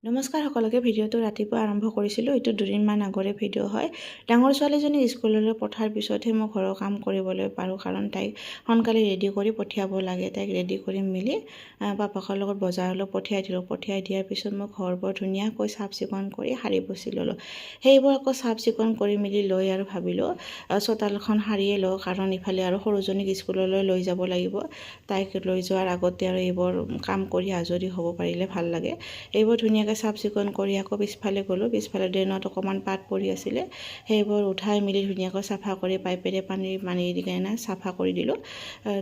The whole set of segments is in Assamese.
নমস্কাৰ সকলোকে ভিডিঅ'টো ৰাতিপুৱা আৰম্ভ কৰিছিলোঁ। এইটো দুদিনমান আগৰে ভিডিঅ' হয়। ডাঙৰ ছোৱালীজনী স্কুললৈ পঠাৰ পিছতহে মই ঘৰৰ কাম কৰিবলৈ পাৰোঁ, কাৰণ তাইক সোনকালে ৰেডি কৰি পঠিয়াব লাগে। তাইক ৰেডি কৰি মেলি পাপাকৰ লগত বজাৰলৈ পঠিয়াই দিলোঁ। পঠিয়াই দিয়াৰ পিছত মই ঘৰবোৰ ধুনীয়াকৈ চাফ চিকুণ কৰি সাৰি পুচি ল'লোঁ। সেইবোৰ আকৌ চাফ চিকুণ কৰি মেলি লৈ আৰু ভাবিলোঁ চোতালখন সাৰিয়ে লওঁ, কাৰণ ইফালে আৰু সৰুজনীক স্কুললৈ লৈ যাব লাগিব। তাইক লৈ যোৱাৰ আগতে আৰু এইবোৰ কাম কৰি আজৰি হ'ব পাৰিলে ভাল লাগে। এইবোৰ ধুনীয়াকৈ চাফ চিকুণ কৰি আকৌ পিছফালে গ'লোঁ। পিছফালে ড্ৰেইনত অকণমান পাত পৰি আছিলে, সেইবোৰ উঠাই মেলি ধুনীয়াকৈ চাফা কৰি পাইপেৰে পানী দি কিনে চাফা কৰি দিলোঁ।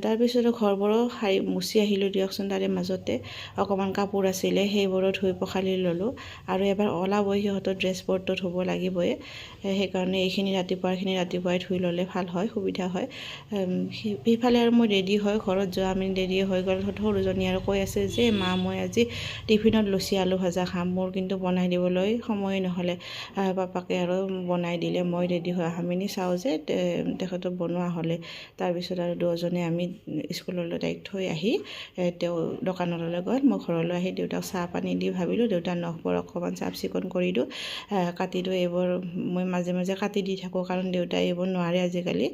তাৰপিছত ঘৰবোৰো সাৰি মুচি আহিলোঁ দিয়কচোন। তাৰে মাজতে অকণমান কাপোৰ আছিলে, সেইবোৰো ধুই পখালি ল'লোঁ। আৰু এবাৰ ওলাবই, সিহঁতৰ ড্ৰেছবোৰটো ধুব লাগিবই। সেইকাৰণে এইখিনি ৰাতিপুৱাই ধুই ল'লে ভাল হয়, সুবিধা হয়। সিফালে আৰু মই ৰেডি হয় ঘৰত যোৱা আমি দেৰি হৈ গ'ল। সৰুজনী আৰু কৈ আছে যে মা মই আজি টিফিনত লুচি আলু ভাজা খাম। মোৰ কিন্তু বনাই দিবলৈ সময় নহ'লে পাপাকে আৰু বনাই দিলে। মই ৰেডি হৈ আহামিনি চাওঁ যে তেখেতক বনোৱা হ'লে। তাৰপিছত আৰু দুয়োজনে আমি স্কুললৈ তাইক থৈ আহি তেওঁ দোকানলৈ গ'ল। মই ঘৰলৈ আহি দেউতাক চাহ পানী দি ভাবিলোঁ দেউতাৰ নখবোৰ অকণমান চাফ চিকুণ কৰি দিওঁ, কাটি দিওঁ। এইবোৰ মই মাজে মাজে কাটি দি থাকোঁ, কাৰণ দেউতাই এইবোৰ নোৱাৰে আজিকালি।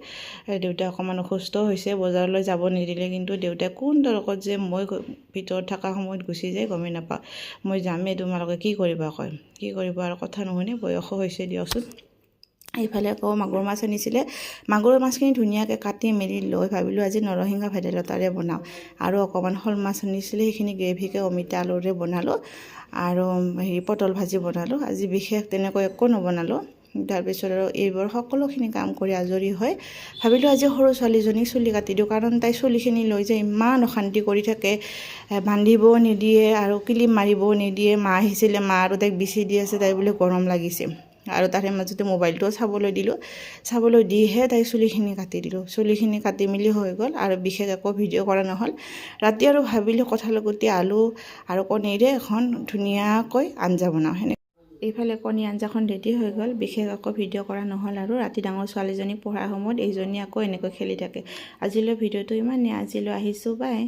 দেউতা অকণমান অসুস্থ হৈছে, বজাৰলৈ যাব নিদিলে, কিন্তু দেউতাই কোন তৰকত যে মই ভিতৰত থকা সময়ত গুচি যায় গমেই নাপাওঁ। মই যামেই, তোমালোকে কি কৰিবা কয়, কি কৰিব আৰু কথা নুশুনে, বয়সো হৈছে দিয়কচোন। এইফালে আকৌ মাগুৰ মাছ আনিছিলে। মাগুৰ মাছখিনি ধুনীয়াকৈ কাটি মেলি লৈ ভাবিলোঁ আজি নৰসিংহ ভেদাইলতাৰে বনাওঁ। আৰু অকণমান শ'ল মাছ আনিছিলে, সেইখিনি গ্ৰেভিকৈ অমিতা আলুৰে বনালোঁ। আৰু পটল ভাজি বনালোঁ। আজি বিশেষ তেনেকৈ একো নবনালোঁ। তাৰপিছত আৰু এইবোৰ সকলোখিনি কাম কৰি আজৰি হৈ ভাবিলোঁ আজি সৰু ছোৱালীজনীক চুলি কাটি দিওঁ, কাৰণ তাই চুলিখিনি লৈ যে ইমান অশান্তি কৰি থাকে, বান্ধিবও নিদিয়ে আৰু ক্লিপ মাৰিবও নিদিয়ে। মা আহিছিলে, মা আৰু তাইক বিচি দি আছে, তাই বোলে গৰম লাগিছে। আৰু তাৰে মাজতে মোবাইলটোও চাবলৈ দিলোঁ। চাবলৈ দিহে তাই চুলিখিনি কাটি দিলোঁ। চুলিখিনি কাটি মেলি হৈ গ'ল, আৰু বিশেষ একো ভিডিঅ' কৰা নহ'ল। ৰাতি আৰু ভাবিলোঁ কঁঠালৰ গুটি আলু আৰু কণীৰে এখন ধুনীয়াকৈ আঞ্জা বনাওঁ। এইফালে কণী আঞ্জাখন ৰেডি হৈ গ'ল। বিশেষ আকৌ ভিডিঅ' কৰা নহ'ল। আৰু ৰাতি ডাঙৰ ছোৱালীজনী পঢ়াৰ সময়ত এইজনী আকৌ এনেকৈ খেলি থাকে। আজিলৈ ভিডিঅ'টো ইমানেই। আজিলৈ আহিছোঁ, বাই।